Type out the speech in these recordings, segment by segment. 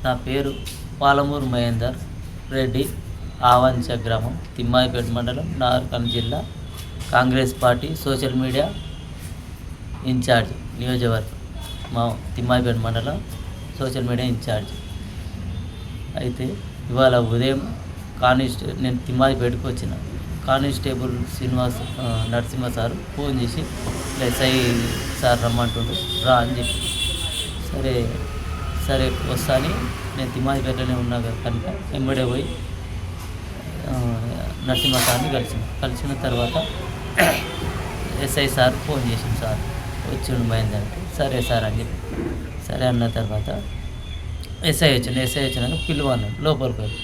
నా పేరు పాలమూరు మహేందర్ రెడ్డి, ఆవంచ గ్రామం, తిమ్మాయిపేట మండలం, నాగర్కర్నూలు జిల్లా, Congress party social media incharge, నియోజకవర్గం మా తిమ్మాయిపేట మండలం సోషల్ మీడియా ఇన్ఛార్జ్. అయితే ఇవాళ ఉదయం నేను తిమ్మాయిపేటకు వచ్చిన కానిస్టేబుల్ నరసింహ సారు ఫోన్ చేసి ఎస్ఐ సార్ రమ్మంటుండు రా అని చెప్పి, సరే వస్తా అని నేను తిమ్మాయిపేటలోనే ఉన్నా కనుక వెంబడే పోయి నరసింహ సార్ని కలిసిన తర్వాత ఎస్ఐ సార్ ఫోన్ చేసింది, సార్ వచ్చిండు బయలుదేరి, సరే సార్ అని చెప్పి సరే అన్న తర్వాత ఎస్ఐ వచ్చినాక పిలువన్నాడు లోపలికి పోయి.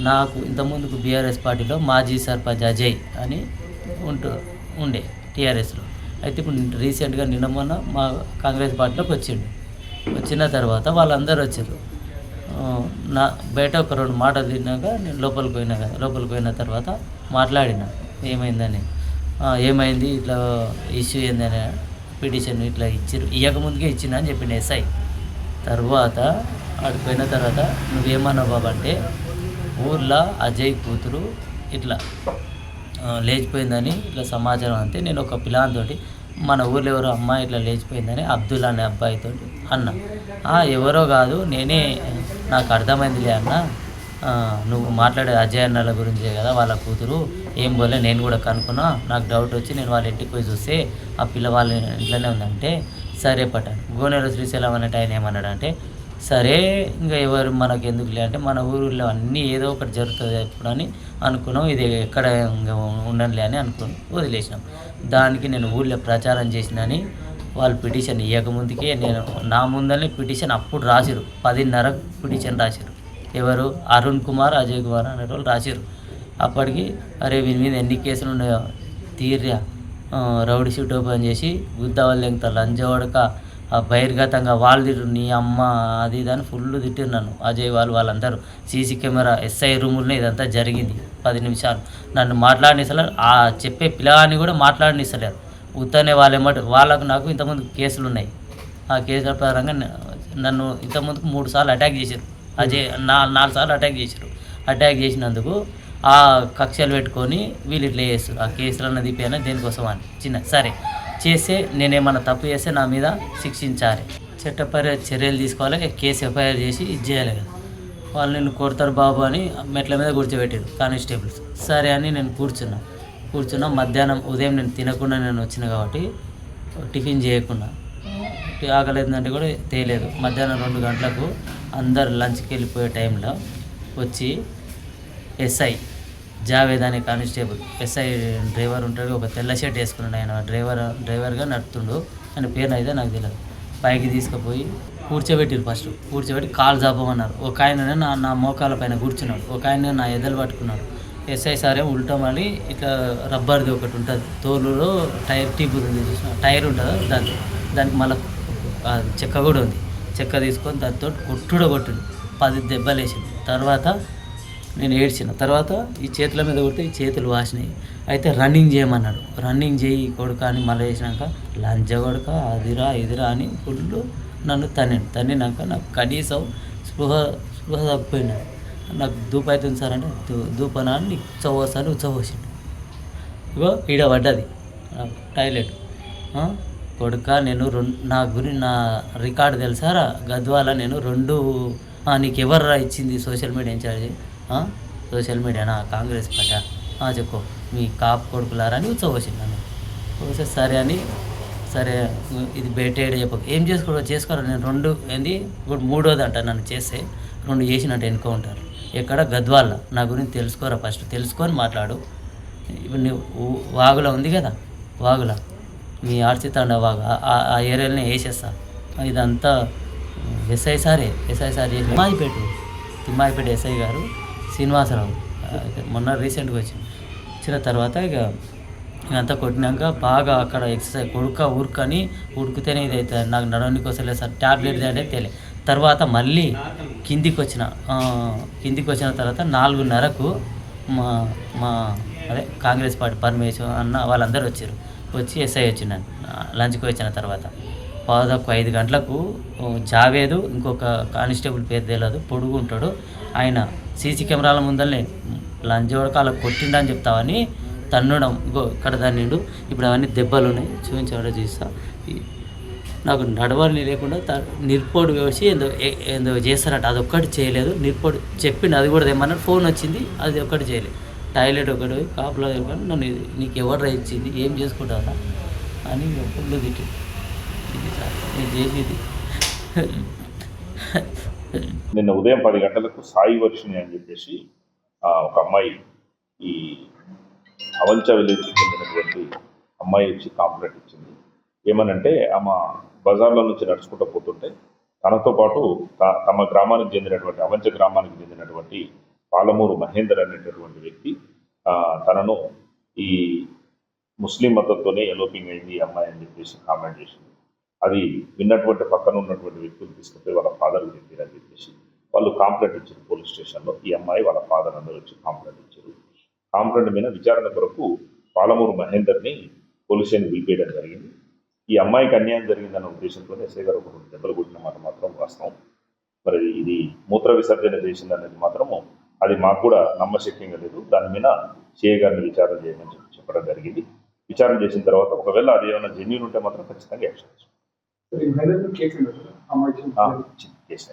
నాకు ఇంతకుముందుకు బీఆర్ఎస్ పార్టీలో మాజీ సర్పంచ్ అజయ్ అని ఉండే టీఆర్ఎస్లో. అయితే ఇప్పుడు రీసెంట్గా నిన్న మొన్న మా కాంగ్రెస్ పార్టీలోకి వచ్చిన తర్వాత వాళ్ళందరూ వచ్చారు. నా బయట ఒక 2 మాటలు తిన్నాక నేను లోపలికి పోయిన తర్వాత మాట్లాడిన ఏమైందని, ఏమైంది ఇట్లా ఇష్యూ ఏందని, పిటిషన్ ఇట్లా ఇవ్వకముందుకే ఇచ్చిన అని చెప్పిండు ఎస్ఐ. తర్వాత ఆడిపోయిన తర్వాత నువ్వేమన్నావు బాబు అంటే, ఊర్లో అజయ్ కూతురు ఇట్లా లేచిపోయిందని ఇట్లా సమాచారం అంతే. నేను ఒక పిల్లానితోటి మన ఊర్లో ఎవరో అమ్మాయి ఇట్లా లేచిపోయిందని అబ్దుల్ అనే అబ్బాయితో అన్న, ఎవరో కాదు నేనే, నాకు అర్థమైందిలే అన్న, నువ్వు మాట్లాడే అజయ్ అన్నల గురించే కదా, వాళ్ళ కూతురు ఏం పోలే, నేను కూడా కనుక్కున్నా, నాకు డౌట్ వచ్చి నేను వాళ్ళ ఇంటికి పోయి చూస్తే ఆ పిల్ల వాళ్ళ ఇంట్లోనే ఉందంటే, సరే పట్టాను. గోనెల శ్రీశైలం అనేట ఆయన ఏమన్నాడంటే, సరే ఇంకా ఎవరు మనకు ఎందుకులే అంటే, మన ఊరిలో అన్నీ ఏదో ఒకటి జరుగుతుంది ఎప్పుడని అనుకున్నాం, ఇది ఎక్కడ ఉండనులే అని అనుకుని వదిలేసినాం. దానికి నేను ఊళ్ళో ప్రచారం చేసినని వాళ్ళు పిటిషన్ ఇవ్వకముందుకే నా ముందరనే పిటిషన్ అప్పుడు రాసిరు, 10:30 పిటిషన్ రాసిరు. ఎవరు అరుణ్ కుమార్, అజయ్ కుమార్ అనే వాళ్ళు రాసిరు. అప్పటికి అరే వీని మీద ఎన్ని కేసులు ఉన్నాయో తీర్యా, రౌడీ షీట్ ఓపెన్ చేసి గుద్దవాళ్ళు ఎంత లంజవడక బహిర్గతంగా వాళ్ళు తిట్టు, నీ అమ్మ అది ఇదని ఫుల్ తిట్టిరు నన్ను. అజయ్ వాళ్ళందరూ సీసీ కెమెరా ఎస్ఐ రూముల్లో ఇదంతా జరిగింది. 10 నిమిషాలు నన్ను మాట్లాడనిస్తలేరు, ఆ చెప్పే పిల్లగాన్ని కూడా మాట్లాడనిస్తలేరు. ఉత్తనే వాళ్ళకు నాకు ఇంతకుముందు కేసులు ఉన్నాయి. ఆ కేసుల పరంగా నన్ను ఇంతకుముందుకు 3 సార్లు అటాక్ చేశారు. అజయ్ 4 సార్లు అటాక్ చేసినందుకు ఆ కక్షలు పెట్టుకొని వీళ్ళు ఇట్లా చేస్తారు, ఆ కేసులు అన్నది పైన దేనికోసం అని సరే చేస్తే నేనేమన్నా తప్పు చేస్తే నా మీద శిక్షించాలి, చట్టపర చర్యలు తీసుకోవాలి, కేసు ఎఫ్ఐఆర్ చేసి ఇది చేయాలి కదా. వాళ్ళు నిన్ను కొడతారు బాబు అని మెట్ల మీద కూర్చోబెట్టారు కానిస్టేబుల్స్. సరే అని నేను కూర్చున్నా. మధ్యాహ్నం ఉదయం నేను తినకుండా నేను వచ్చిన కాబట్టి టిఫిన్ చేయకుండా, ఆకలేదంటే కూడా తేలేదు. మధ్యాహ్నం 2 గంటలకు అందరు లంచ్కి వెళ్ళిపోయే టైంలో వచ్చి ఎస్ఐ జావేద్ అనే కానిస్టేబుల్, ఎస్ఐ డ్రైవర్ ఉంటాడు, ఒక తెల్ల షర్ట్ వేసుకున్నాడు, ఆయన డ్రైవర్గా నడుపుతుండు, ఆయన పేరు అయితే నాకు తెలియదు. పైకి తీసుకుపోయి కూర్చోబెట్టి కాలు జాపమన్నారు. ఒక ఆయన నా మోకాల పైన కూర్చున్నాడు, ఒక ఆయన నా ఎదలు పట్టుకున్నాడు. ఎస్ఐ సార్ ఏమో ఉల్టా మళ్ళీ ఇట్లా రబ్బర్ది ఒకటి ఉంటుంది, తోలులో టైర్ టీప్ ఉంది చూసిన టైర్ ఉంటుంది, దానికి మళ్ళీ చెక్క కూడా ఉంది. చెక్క తీసుకొని దాంతో కొట్టిండు, 10 దెబ్బలు వేసింది. తర్వాత నేను ఏడ్చిన. తర్వాత ఈ చేతుల మీద కొడితే ఈ చేతులు వాసినాయి. అయితే రన్నింగ్ చేయమన్నాడు, రన్నింగ్ చేయి కొడుక అని మళ్ళీ వేసినాక లంచ కొడుక అదిరా ఇదిరా అని ఫుల్ నన్ను తన్నినాక నాకు కనీసం స్పృహ తప్పిపోయినా. నాకు దూపు అవుతుంది సార్ అంటే, దూపనా అని నీకు చవసారి ఉచ్చవసిండు. ఇగో ఈడ పడ్డది టాయిలెట్ కొడుక. నేను నా రికార్డు తెలుసారా గద్వాల, నేను 2 నీకు ఎవర్రా ఇచ్చింది సోషల్ మీడియా ఇన్ఛార్జి, సోషల్ మీడియానా కాంగ్రెస్ పార్టీ, చెప్పు మీ కాపు కొడుకులారా అని ఉచ్చవసిండు. ఓసే సరే అని, సరే ఇది బయట ఏం చేసుకోరా నేను 2 ఏంది ఇప్పుడు 3వది అంట, నన్ను చేస్తే 2 చేసినట్టు ఎన్నుకుంటారు. ఎక్కడ గద్వాల, నా గురించి తెలుసుకోరా, ఫస్ట్ తెలుసుకొని మాట్లాడు. ఇప్పుడు నువ్వు వాగులో ఉంది కదా, వాగుల మీ ఆర్చితాండ వాగు ఆ ఏరియాలోనే వేసేస్తా. ఇదంతా ఎస్ఐ సార్ చేసి తిమ్మాయిపేట ఎస్ఐ గారు శ్రీనివాసరావు మొన్న రీసెంట్గా వచ్చిన తర్వాత ఇదంతా కొట్టినాక బాగా అక్కడ ఎక్సర్సైజ్ ఉరుకని ఉడికితేనే ఇది అవుతుంది, నాకు నడవడానికి వస్తలేదు సార్, ట్యాబ్లెట్ అంటే తెలియదు. తర్వాత మళ్ళీ కిందికి వచ్చిన తర్వాత 4:30కు మా కాంగ్రెస్ పార్టీ పరమేశ్వర్ అన్న వాళ్ళందరూ వచ్చి ఎస్ఐ వచ్చిండు లంచ్కి వచ్చిన తర్వాత పావుతక్కువ 5 గంటలకు జావేదు ఇంకొక కానిస్టేబుల్ పేరు తెలవదు, పొడుగుంటాడు. ఆయన సీసీ కెమెరాల ముందలనే లంజోడక అలా కొట్టిండని చెప్తావని తన్నడం, ఇగో ఇక్కడ తన్నిండు. ఇప్పుడు అవన్నీ దెబ్బలు ఉన్నాయి, చూపించబడ చూస్తా. నాకు నడవని లేకుండా నిర్పోడు వేసి ఏందో చేస్తారట, అది ఒక్కటి చేయలేదు. నిర్పోడు చెప్పిండు, అది కూడా తెమ్మన్నాడు. ఫోన్ వచ్చింది, అది ఒక్కటి చేయలేదు. టాయిలెట్ ఒకటి కాపులో నన్ను నీకు ఎవరు ఇచ్చింది, ఏం చేసుకుంటావా అని ఫుల్ తిట్టి, ఇది సార్ నేను చేసేది. నిన్న ఉదయం 10 గంటలకు సాయి వర్షిణి అని చెప్పేసి ఒక అమ్మాయి, ఈ అవల్చ విలేజ్కి చెందినటువంటి అమ్మాయి వచ్చి కాంప్లైంట్ ఇచ్చింది. ఏమనంటే ఆమె బజార్లో నుంచి నడుచుకుంటూ పోతుంటే తనతో పాటు తమ గ్రామానికి చెందినటువంటి అవంచ గ్రామానికి చెందినటువంటి పాలమూరు మహేందర్ అనేటటువంటి వ్యక్తి తనను ఈ ముస్లిం మతంతోనే ఎలోపింగ్ అయింది ఈ అమ్మాయి అని చెప్పేసి కామెంట్ చేసింది. అది విన్నటువంటి పక్కన ఉన్నటువంటి వ్యక్తులు తీసుకుపోయి వాళ్ళ ఫాదర్కి చెప్పారని చెప్పేసి వాళ్ళు కాంప్లైంట్ ఇచ్చారు పోలీస్ స్టేషన్లో. ఈ అమ్మాయి వాళ్ళ ఫాదర్ అందరూ వచ్చి కాంప్లైంట్ ఇచ్చారు. కాంప్లైంట్ మీద విచారణ కొరకు పాలమూరు మహేందర్ని పోలీస్ స్టేషన్ పిలిపేయడం జరిగింది. ఈ అమ్మాయికి అన్యాయం జరిగిందన్న ఉద్దేశంతో ఎస్ఐ గారు ఒక దెబ్బలు కొట్టిన మాట మాత్రం వాస్తవం. మరి ఇది మూత్ర విసర్జన చేసిందనేది మాత్రము అది మాకు కూడా నమ్మశక్యంగా లేదు. దాని మీద సిఐ గారిని విచారణ చేయమని చెప్పడం జరిగింది. విచారణ చేసిన తర్వాత ఒకవేళ అది ఏమైనా జెన్యూన్ ఉంటే మాత్రం ఖచ్చితంగా యాక్షన్ తీసుకుంటాం. కేసు